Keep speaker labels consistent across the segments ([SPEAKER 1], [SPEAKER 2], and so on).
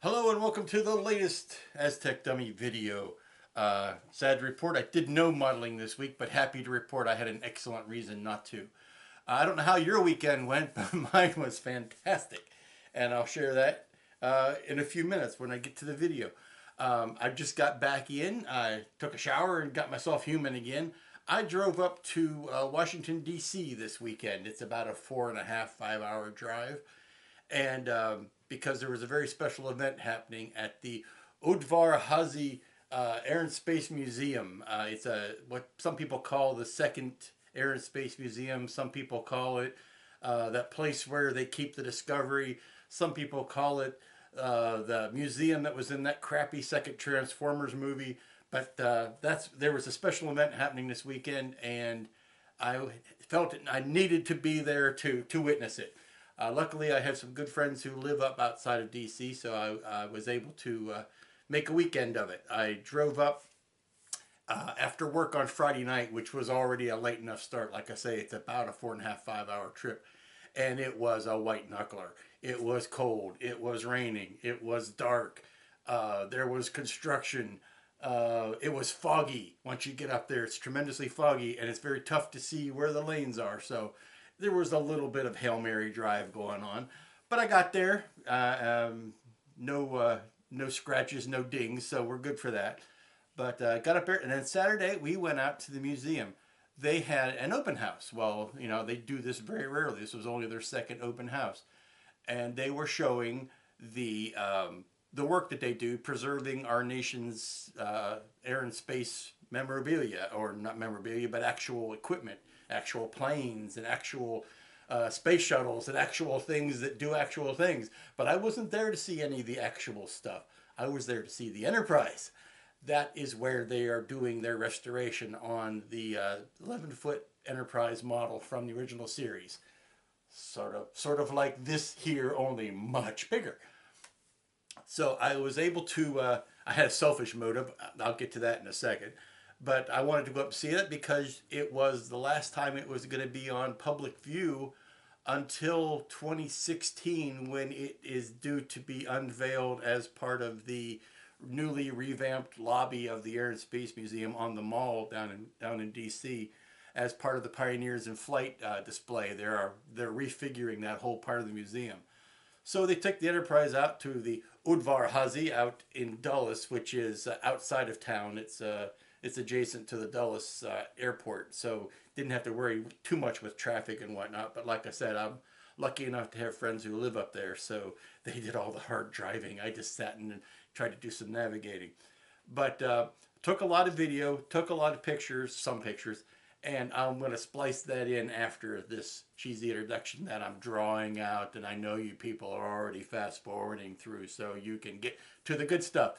[SPEAKER 1] Hello and welcome to the latest Aztec Dummy video. Sad to report I did no modeling this week, but happy to report I had an excellent reason not to. I don't know how your weekend went, but mine was fantastic. And I'll share that in a few minutes when I get to the video. I just got back in. I took a shower and got myself human again. I drove up to Washington, D.C. this weekend. It's about a 4.5, 5 hour drive. And because there was a very special event happening at the Udvar-Hazy Air and Space Museum. It's what some people call the second Air and Space Museum. Some people call it that place where they keep the Discovery. Some people call it the museum that was in that crappy second Transformers movie. But there was a special event happening this weekend, and I felt it, I needed to be there to witness it. Luckily, I have some good friends who live up outside of DC, so I was able to make a weekend of it. I drove up after work on Friday night, which was already a late enough start. Like I say, it's about a 4.5, 5 hour trip. And it was a white knuckler. It was cold. It was raining. It was dark. There was construction. It was foggy. Once you get up there, it's tremendously foggy, and it's very tough to see where the lanes are. So there was a little bit of Hail Mary drive going on. But I got there. No scratches, no dings, so we're good for that. But got up there, and then Saturday we went out to the museum. They had an open house. Well, they do this very rarely. This was only their second open house, and they were showing the work that they do preserving our nation's air and space memorabilia, or not memorabilia, but actual equipment, actual planes, and actual space shuttles, and actual things that do actual things. But I wasn't there to see any of the actual stuff. I was there to see the Enterprise. That is where they are doing their restoration on the 11-foot Enterprise model from the original series. Sort of like this here, only much bigger. So I was able to, I had a selfish motive. I'll get to that in a second. But I wanted to go up and see it because it was the last time it was going to be on public view until 2016, when it is due to be unveiled as part of the newly revamped lobby of the Air and Space Museum on the mall down in DC, as part of the Pioneers in Flight display. They're refiguring that whole part of the museum. So they took the Enterprise out to the Udvar-Hazy out in Dulles, which is outside of town. It's adjacent to the Dulles airport, so didn't have to worry too much with traffic and whatnot. But like I said, I'm lucky enough to have friends who live up there, so they did all the hard driving. I just sat and tried to do some navigating. But took a lot of video, took a lot of pictures, some pictures, and I'm going to splice that in after this cheesy introduction that I'm drawing out, and I know you people are already fast forwarding through, so you can get to the good stuff.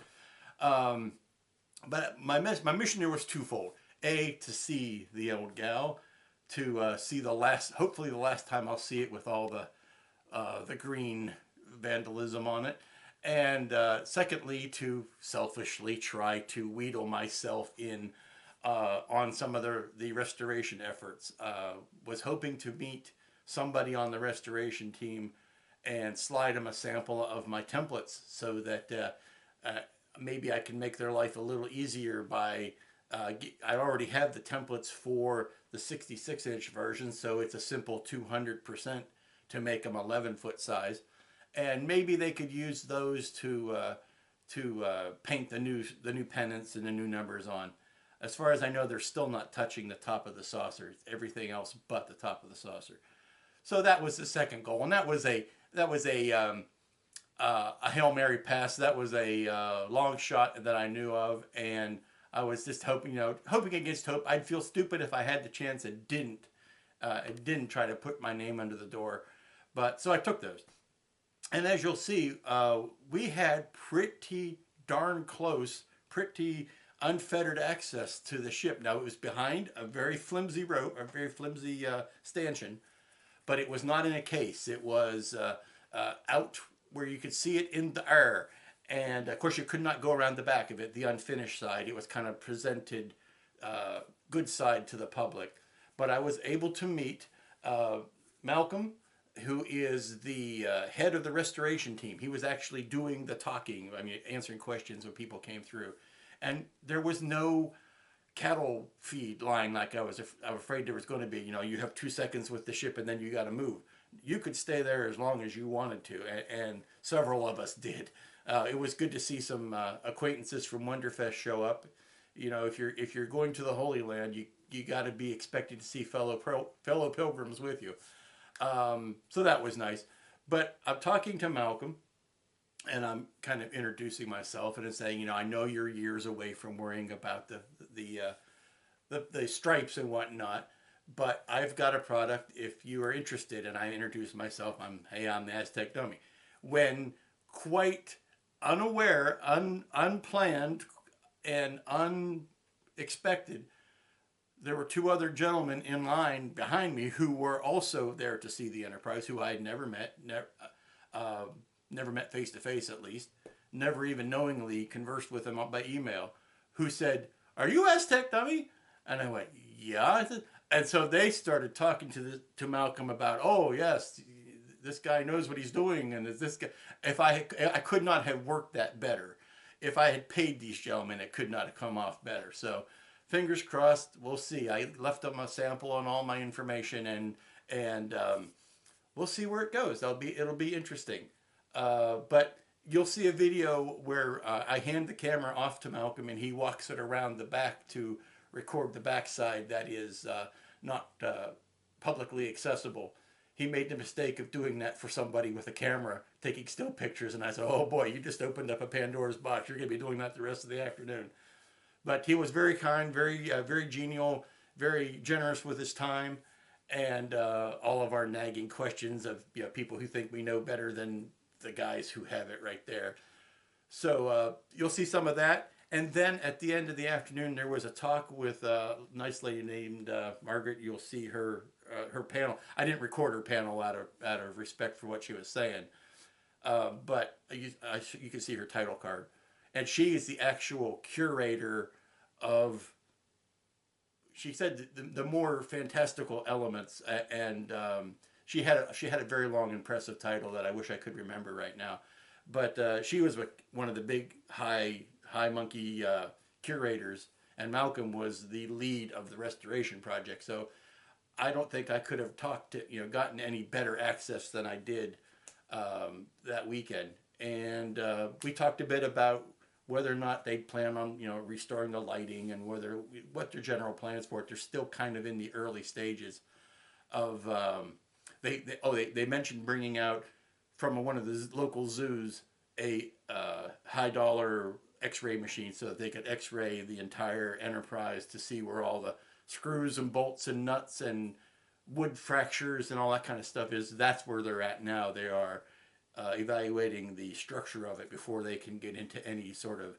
[SPEAKER 1] But my mission here was twofold. A, to see the old gal, to see hopefully the last time I'll see it with all the green vandalism on it. And secondly, to selfishly try to wheedle myself in on some of the restoration efforts. Was hoping to meet somebody on the restoration team and slide them a sample of my templates, so that maybe I can make their life a little easier by I already have the templates for the 66-inch version, so it's a simple 200% to make them 11-foot size, and maybe they could use those to paint the new pennants and the new numbers on. As far as I know, they're still not touching the top of the saucer. Everything else but the top of the saucer. So that was the second goal, and that was a Hail Mary pass. That was a long shot that I knew of, and I was just hoping, hoping against hope. I'd feel stupid if I had the chance and didn't try to put my name under the door. But so I took those, and as you'll see, we had pretty darn close, pretty unfettered access to the ship. Now, it was behind a very flimsy rope, a very flimsy stanchion, but it was not in a case. It was out where you could see it in the air. And of course, you could not go around the back of it, the unfinished side. It was kind of presented good side to the public. But I was able to meet Malcolm, who is the head of the restoration team. He was actually doing the talking, I mean, answering questions when people came through. And there was no cattle feed line like I was afraid there was going to be. You know, you have 2 seconds with the ship and then you got to move. You could stay there as long as you wanted to, and several of us did. It was good to see some acquaintances from Wonderfest show up. You know, if you're going to the Holy Land, you got to be expected to see fellow pilgrims with you. So that was nice. But I'm talking to Malcolm, and I'm kind of introducing myself and saying, you know, I know you're years away from worrying about the stripes and whatnot, but I've got a product if you are interested. And I introduce myself. I'm the Aztec Dummy. When quite unaware, unplanned, and unexpected, there were two other gentlemen in line behind me who were also there to see the Enterprise, who I had uh, never met face to face at least, never even knowingly conversed with them by email, who said, "Are you Aztec Dummy?" And I went, "Yeah." And so they started talking to Malcolm about, "Oh yes, this guy knows what he's doing," and is this guy. If I could not have worked that better. If I had paid these gentlemen, it could not have come off better. So fingers crossed. We'll see. I left them a sample on all my information, and we'll see where it goes. It'll be interesting. But you'll see a video where I hand the camera off to Malcolm, and he walks it around the back to record the backside that is not publicly accessible. He made the mistake of doing that for somebody with a camera, taking still pictures, and I said, "Oh boy, you just opened up a Pandora's box. You're going to be doing that the rest of the afternoon." But he was very kind, very genial, very generous with his time, and all of our nagging questions of, you know, people who think we know better than the guys who have it right there. So you'll see some of that. And then at the end of the afternoon, there was a talk with a nice lady named Margaret. You'll see her panel. I didn't record her panel out of respect for what she was saying, but you can see her title card, and she is the actual curator of. She said the more fantastical elements, and she had a very long, impressive title that I wish I could remember right now, but she was one of the big high monkey curators, and Malcolm was the lead of the restoration project. So I don't think I could have gotten any better access than I did that weekend. And we talked a bit about whether or not they plan on, you know, restoring the lighting, and what their general plans for it. They're still kind of in the early stages of. They mentioned bringing out from one of the local zoos a high dollar X-ray machine so that they could X-ray the entire Enterprise to see where all the screws and bolts and nuts and wood fractures and all that kind of stuff is. That's where they're at now. They are evaluating the structure of it before they can get into any sort of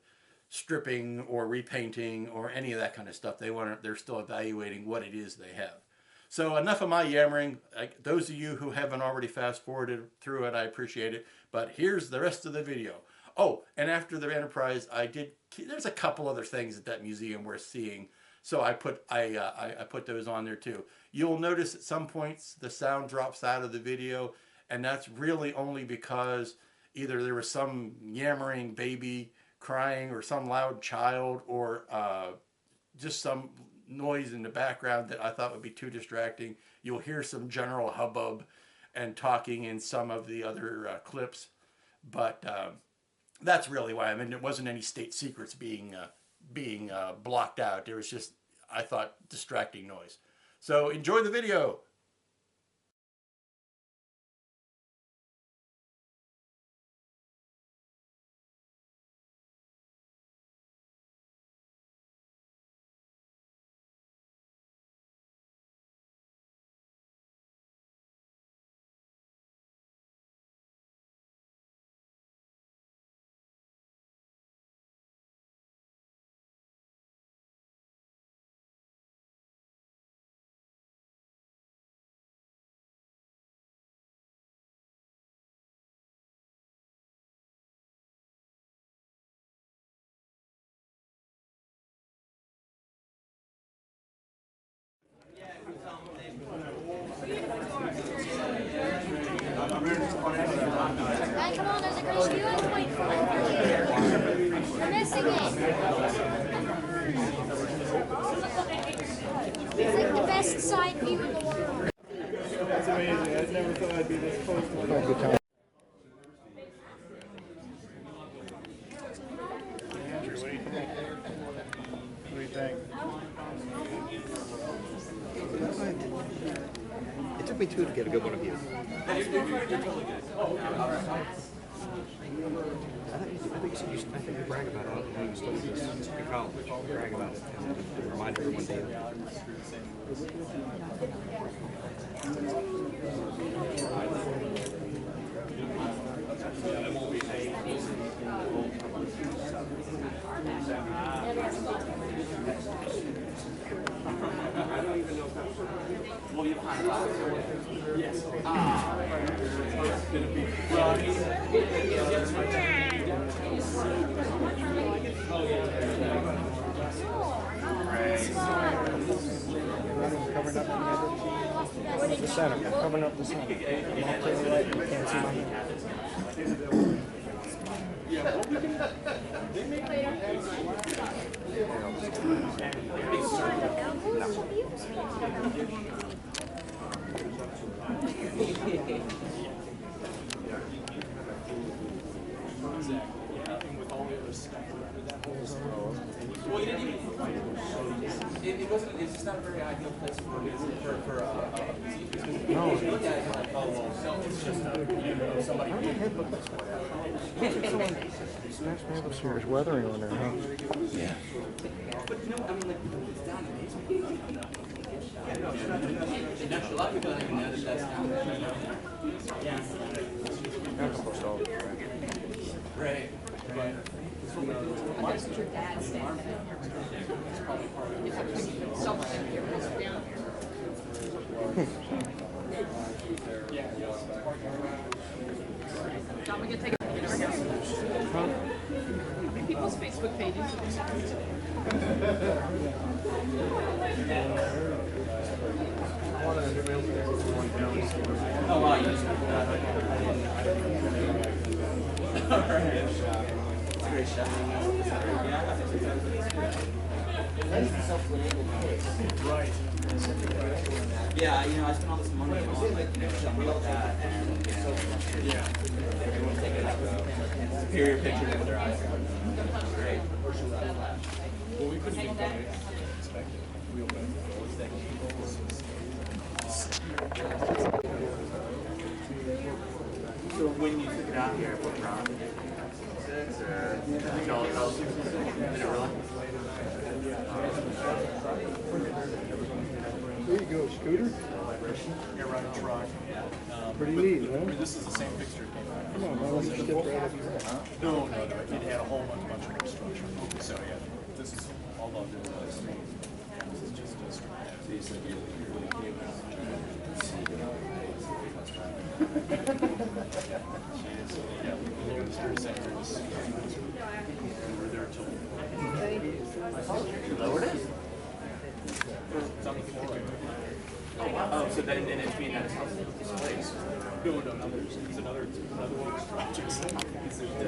[SPEAKER 1] stripping or repainting or any of that kind of stuff. They're still evaluating what it is they have. So enough of my yammering. Those of you who haven't already fast forwarded through it, I appreciate it. But here's the rest of the video. Oh, and after the Enterprise, there's a couple other things at that museum worth seeing. So I put those on there too. You'll notice at some points the sound drops out of the video, and that's really only because either there was some yammering baby crying, or some loud child, or just some noise in the background that I thought would be too distracting. You'll hear some general hubbub and talking in some of the other clips, but that's really why. I mean, there wasn't any state secrets being blocked out. There was just, I thought, distracting noise. So enjoy the video.
[SPEAKER 2] It's like the best side view in the world.
[SPEAKER 3] That's amazing. I never thought I'd be this close to one. Good time. Andrew, what do you think? What do you think?
[SPEAKER 4] It took me two to get a good one of you. I think you brag about it when you study this in college. You brag about it and remind everyone daily.
[SPEAKER 5] Yes.
[SPEAKER 3] The center. I'm covering up the center. I'm off to the right. You can't see my hand.
[SPEAKER 5] With all the other stuff around that whole well, you didn't even. It wasn't. It's just not a very ideal place for museum because
[SPEAKER 3] No.
[SPEAKER 5] if you look at it, you're like, oh well, so it's just somebody.
[SPEAKER 3] There's weathering on there, huh?
[SPEAKER 4] Yeah.
[SPEAKER 5] But you know, I mean, like it's down in the basement. And actually, a lot of people don't even know that that's down there. Yeah. Right. Right. Why is your dad staying there? It's probably part of it. Someone in here was down here. Yeah.
[SPEAKER 6] John, we can take a people's Facebook pages.
[SPEAKER 5] Oh, wow. All right. It's a great shot. Right. Yeah, you know, I spent all this money on like, you know, something like that, and you know, everyone taking like a superior picture with their eyes. Great.
[SPEAKER 3] Well, we couldn't even expect it. We opened
[SPEAKER 5] So when you took it out here, what round? 6 or did y'all tell us? Did it really?
[SPEAKER 3] There you go, scooter.
[SPEAKER 7] Yeah, run a truck.
[SPEAKER 3] Pretty neat, huh?
[SPEAKER 7] This is the same picture it came out.
[SPEAKER 3] Come on, man, let's step right up here.
[SPEAKER 7] No, it had a whole bunch of construction. So yeah, this is all of it. This is just a street. Yeah, Lewisburg sector is. We're there till.
[SPEAKER 5] You lowered it?
[SPEAKER 7] It's on the floor right now.
[SPEAKER 5] Oh, so then in between that is how this place.
[SPEAKER 7] No, there's another one of these projects. Is it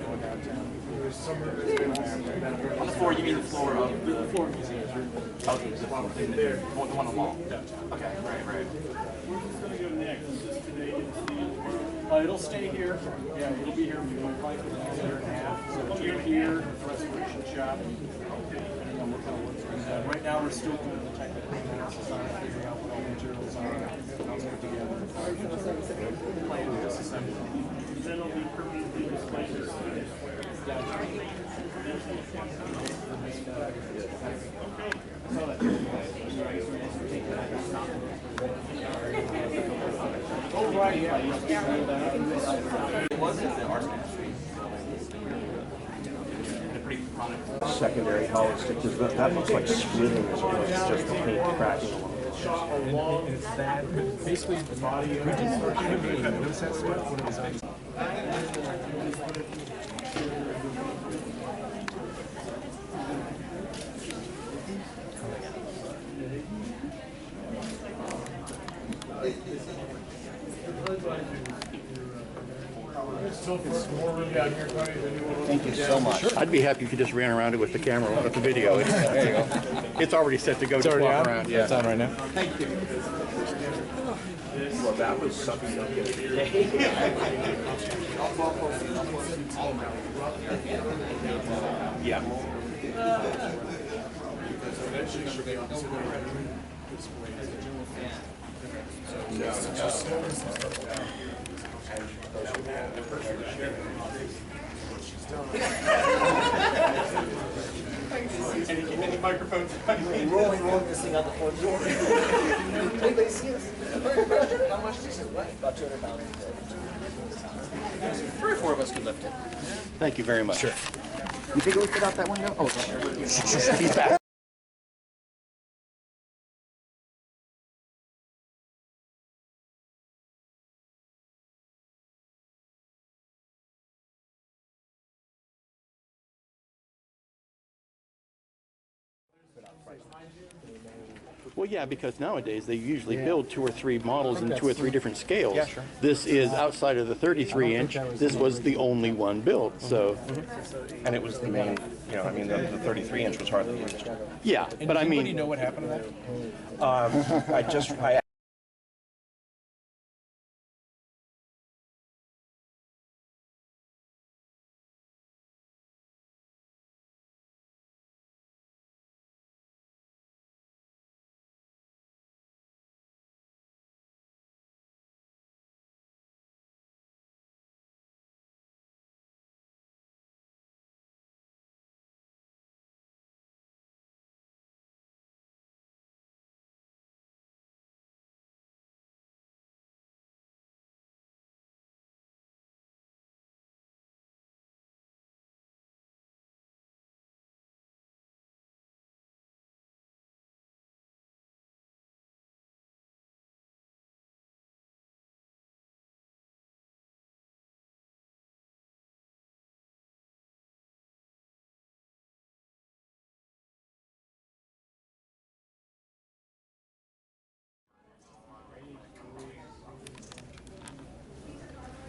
[SPEAKER 7] going downtown?
[SPEAKER 5] On the floor, you mean the floor of the
[SPEAKER 7] Floor museum.
[SPEAKER 5] okay, the one thing there, the one on the wall.
[SPEAKER 7] Downtown.
[SPEAKER 5] Okay, right.
[SPEAKER 7] Where's this going to go next? Is this today? It'll stay here. Yeah, it'll be here for probably for the next year and a half. So two here, restoration shop. And then we'll kind of work through that. Right now, we're still doing the technical analysis on it, figuring out what all the materials are, and I'll put together. Plan disassembly. Then it'll be permanently displayed as oh, right, yeah.
[SPEAKER 5] It was the art ministry. A pretty chronic.
[SPEAKER 4] Secondary hollow stick. That looks like splitting as opposed to just the paint cracking along.
[SPEAKER 7] It's that basically the body of notice that stuff when it was on. Thank you so much.
[SPEAKER 1] I'd be happy if you just ran around it with the camera with the video. There you go. It's already set to go. It's
[SPEAKER 3] already
[SPEAKER 1] walk
[SPEAKER 3] on?
[SPEAKER 1] around. Yeah,
[SPEAKER 3] It's on right now.
[SPEAKER 1] Thank you.
[SPEAKER 4] Well, that was something up yesterday. Yeah.
[SPEAKER 1] Any microphones?
[SPEAKER 5] Rolling this thing out the front door. Anybody see us? How much does it weigh? About 200 pounds. 3 or 4 of us could lift it.
[SPEAKER 1] Thank you very much. Sure.
[SPEAKER 5] You think it would fit out that window? Oh,
[SPEAKER 1] He's back. Well, yeah, because nowadays they usually build 2 or 3 models in 2 or 3 different scales.
[SPEAKER 3] Yeah, sure.
[SPEAKER 1] This is outside of the 33-inch. This was the only one built. So,
[SPEAKER 4] And it was the main, you know, I mean, the 33-inch was hardly used.
[SPEAKER 1] yeah,
[SPEAKER 3] And
[SPEAKER 1] but I
[SPEAKER 3] does anybody
[SPEAKER 1] mean,
[SPEAKER 3] know what happened to that?
[SPEAKER 4] I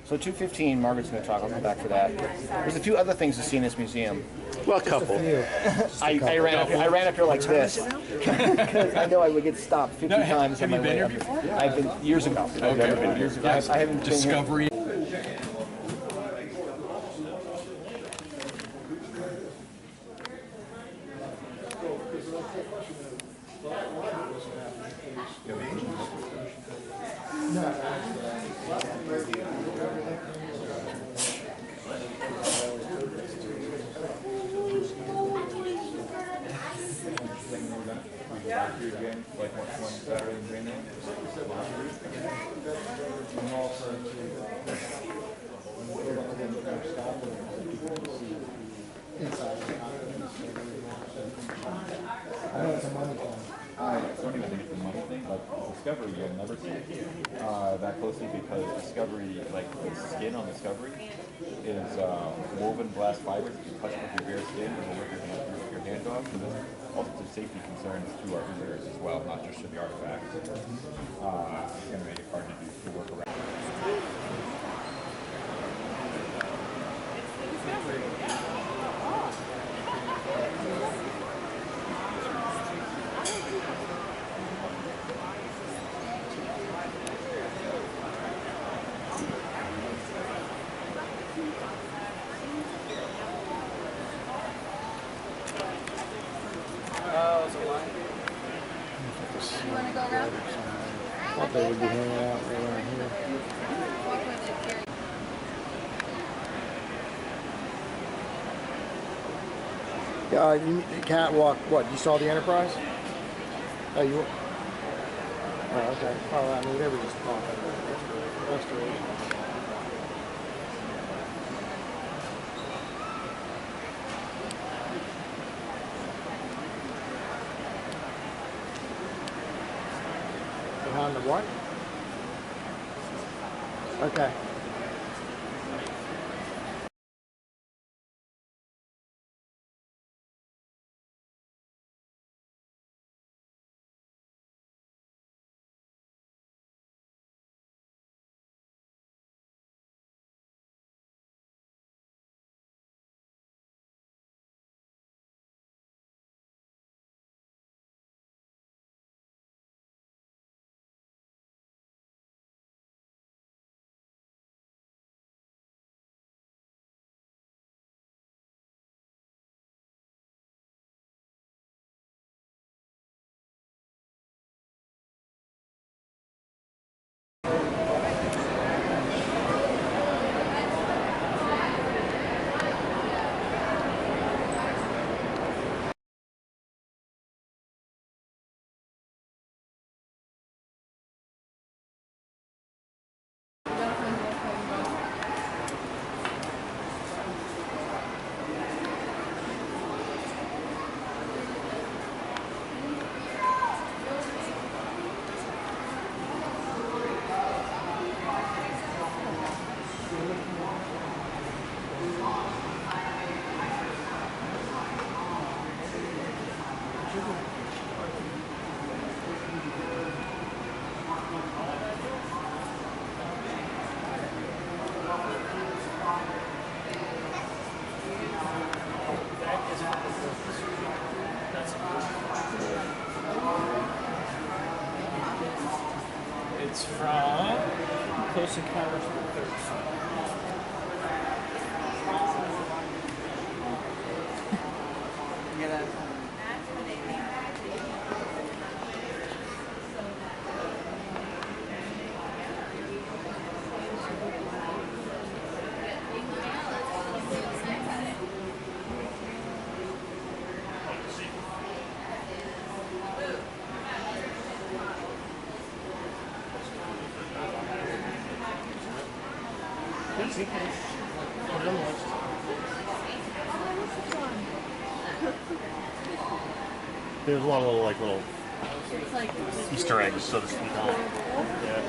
[SPEAKER 4] So 2:15, Margaret's going to talk. I'll come back for that. There's a few other things to see in this museum.
[SPEAKER 1] well, a couple.
[SPEAKER 4] I ran up here like this because I know I would get stopped 50 times.
[SPEAKER 3] Have
[SPEAKER 4] on
[SPEAKER 3] you
[SPEAKER 4] my
[SPEAKER 3] been
[SPEAKER 4] way
[SPEAKER 3] here
[SPEAKER 4] up
[SPEAKER 3] before?
[SPEAKER 4] I've been years ago. I've never been here. I haven't been here.
[SPEAKER 3] Discovery.
[SPEAKER 8] I don't even think it's a money thing, but Discovery you'll never see that closely because Discovery, like the skin on Discovery, is woven glass fibers. If you touch it with your bare skin, it'll rip your hand off. So there's all sorts of safety concerns to our visitors as well, not just to the artifacts. It's going to make it hard to work around.
[SPEAKER 2] You want to go around?
[SPEAKER 3] Thought they would be hanging out right around here.
[SPEAKER 2] Walk with it, Gary.
[SPEAKER 3] Yeah, you can't walk. What? You saw the Enterprise? Oh, you. Oh, okay. Oh, I mean, they were just talking. Restoration. Behind the what? Okay.
[SPEAKER 7] Close Encounters with the Thirst.
[SPEAKER 9] There's a lot of little Easter eggs, so to speak. Yeah.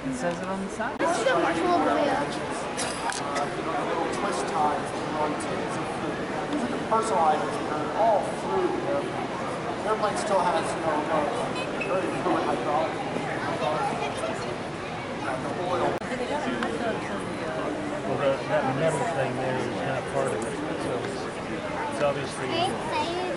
[SPEAKER 6] It says it on the side.
[SPEAKER 2] It's so much more real.
[SPEAKER 3] Little twist ties and run tins of food. It's like a personalized, all food. The airplane still has, very fluid hydraulic. The oil.
[SPEAKER 9] Well, that metal thing there is not part of it. So it's obviously.